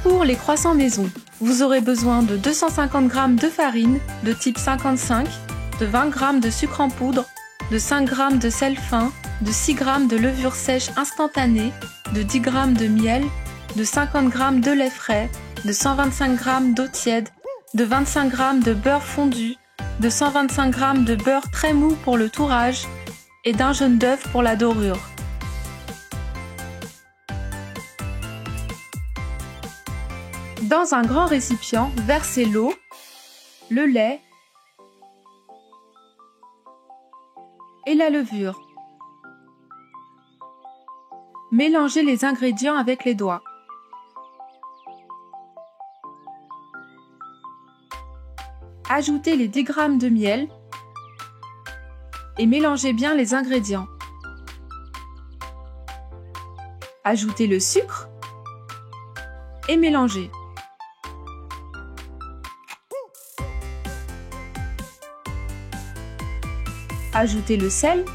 Pour les croissants maison, vous aurez besoin de 250 g de farine de type 55, de 20 g de sucre en poudre, de 5 g de sel fin, de 6 g de levure sèche instantanée, de 10 g de miel, de 50 g de lait frais, de 125 g d'eau tiède, de 25 g de beurre fondu, de 125 g de beurre très mou pour le tourrage et d'un jaune d'œuf pour la dorure. Dans un grand récipient, versez l'eau, le lait et la levure. Mélangez les ingrédients avec les doigts. Ajoutez les 10 g de miel et mélangez bien les ingrédients. Ajoutez le sucre et mélangez. Ajoutez le sel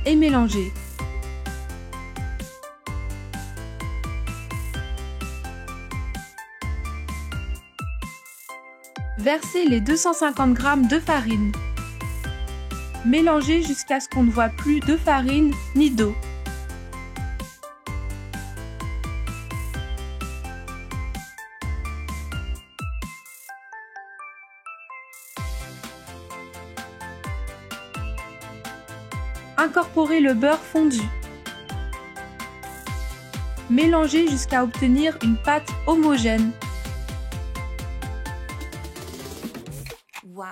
et mélangez. Versez les 250 g de farine. Mélangez jusqu'à ce qu'on ne voit plus de farine ni d'eau. Incorporez le beurre fondu. Mélangez jusqu'à obtenir une pâte homogène. Wow.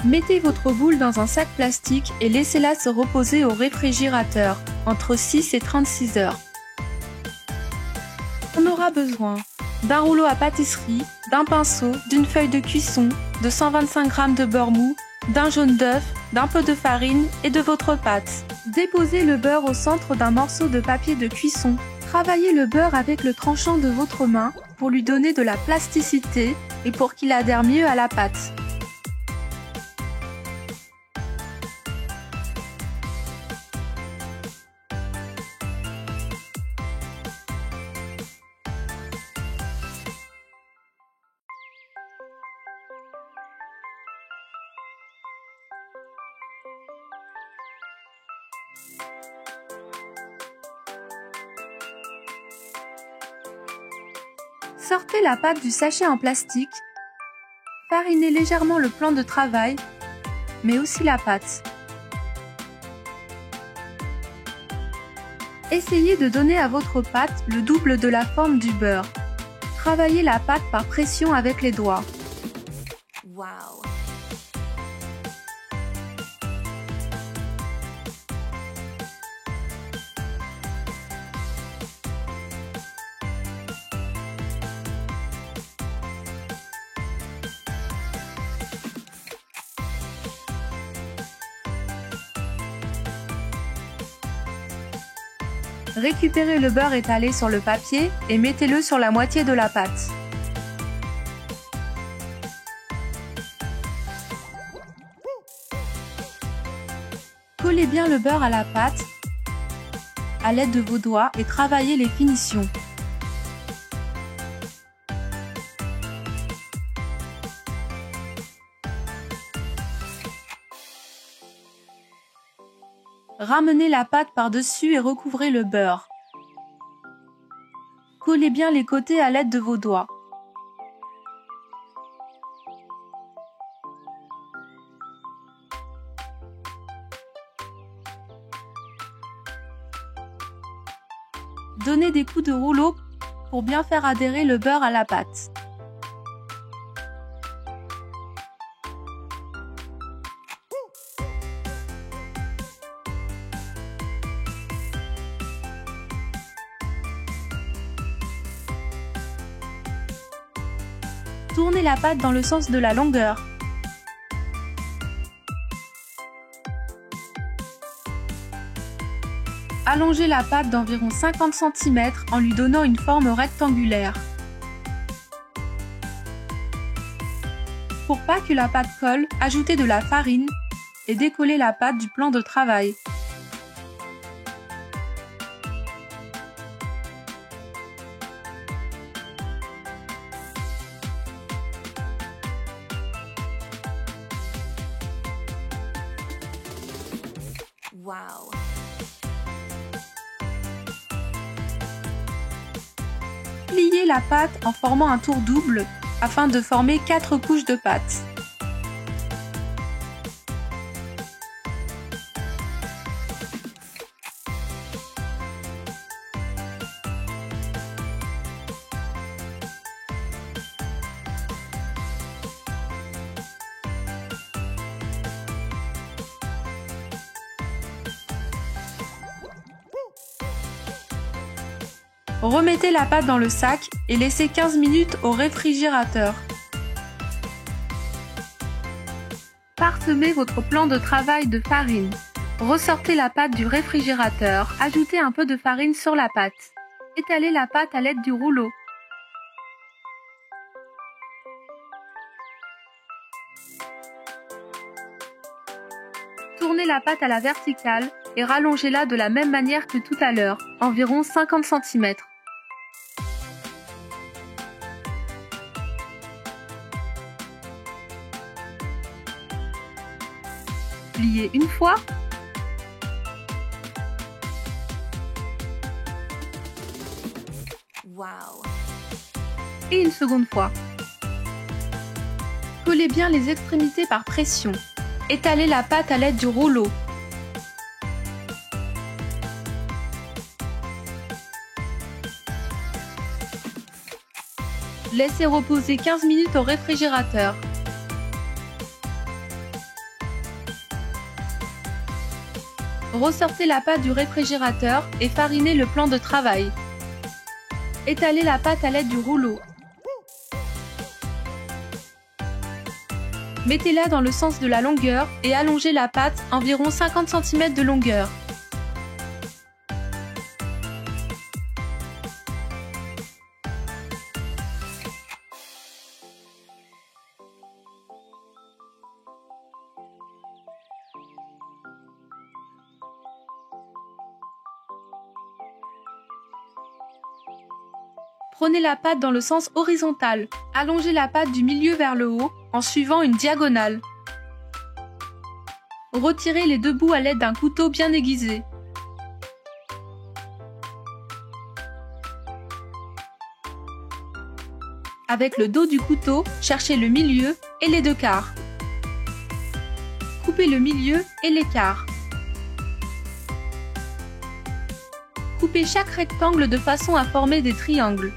Mettez votre boule dans un sac plastique et laissez-la se reposer au réfrigérateur entre 6 et 36 heures. On aura besoin d'un rouleau à pâtisserie, d'un pinceau, d'une feuille de cuisson, de 125 g de beurre mou, d'un jaune d'œuf, d'un peu de farine et de votre pâte. Déposez le beurre au centre d'un morceau de papier de cuisson. Travaillez le beurre avec le tranchant de votre main pour lui donner de la plasticité et pour qu'il adhère mieux à la pâte. Sortez la pâte du sachet en plastique. Farinez légèrement le plan de travail, mais aussi la pâte. Essayez de donner à votre pâte le double de la forme du beurre. Travaillez la pâte par pression avec les doigts. Wow. Récupérez le beurre étalé sur le papier et mettez-le sur la moitié de la pâte. Collez bien le beurre à la pâte à l'aide de vos doigts et travaillez les finitions. Ramenez la pâte par-dessus et recouvrez le beurre. Collez bien les côtés à l'aide de vos doigts. Donnez des coups de rouleau pour bien faire adhérer le beurre à la pâte. Tournez la pâte dans le sens de la longueur. Allongez la pâte d'environ 50 cm en lui donnant une forme rectangulaire. Pour pas que la pâte colle, ajoutez de la farine et décoller la pâte du plan de travail. Wow. Pliez la pâte en formant un tour double afin de former 4 couches de pâte. Remettez la pâte dans le sac et laissez 15 minutes au réfrigérateur. Parsemez votre plan de travail de farine. Ressortez la pâte du réfrigérateur, ajoutez un peu de farine sur la pâte. Étalez la pâte à l'aide du rouleau. Tournez la pâte à la verticale et rallongez-la de la même manière que tout à l'heure, environ 50 cm. Pliez une fois. Wow. Et une seconde fois. Collez bien les extrémités par pression. Étalez la pâte à l'aide du rouleau. Laissez reposer 15 minutes au réfrigérateur. Ressortez la pâte du réfrigérateur et farinez le plan de travail. Étalez la pâte à l'aide du rouleau. Mettez-la dans le sens de la longueur et allongez la pâte environ 50 cm de longueur. Prenez la pâte dans le sens horizontal. Allongez la pâte du milieu vers le haut en suivant une diagonale. Retirez les deux bouts à l'aide d'un couteau bien aiguisé. Avec le dos du couteau, cherchez le milieu et les deux quarts. Coupez le milieu et les quarts. Coupez chaque rectangle de façon à former des triangles.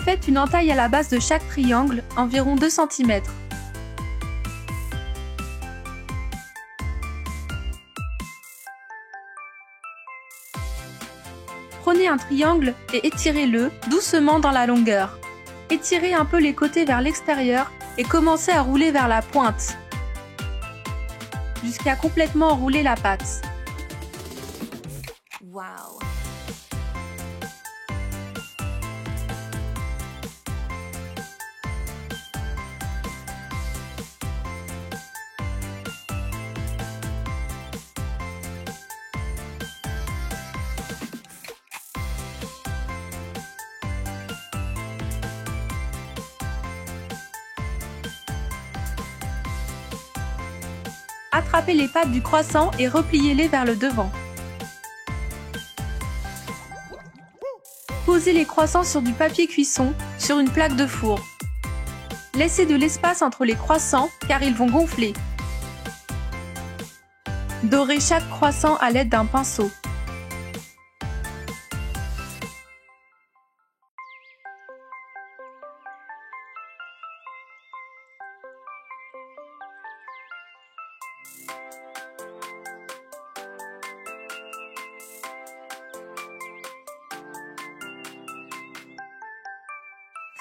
Faites une entaille à la base de chaque triangle, environ 2 cm. Prenez un triangle et étirez-le doucement dans la longueur. Étirez un peu les côtés vers l'extérieur et commencez à rouler vers la pointe, jusqu'à complètement enrouler la pâte. Wow. Attrapez les pattes du croissant et repliez-les vers le devant. Posez les croissants sur du papier cuisson, sur une plaque de four. Laissez de l'espace entre les croissants car ils vont gonfler. Dorez chaque croissant à l'aide d'un pinceau.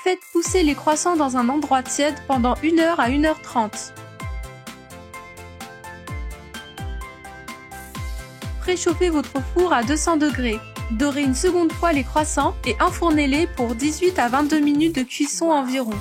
Faites pousser les croissants dans un endroit tiède pendant 1 heure à 1h30. Préchauffez votre four à 200 degrés. Dorez une seconde fois les croissants et enfournez-les pour 18 à 22 minutes de cuisson environ.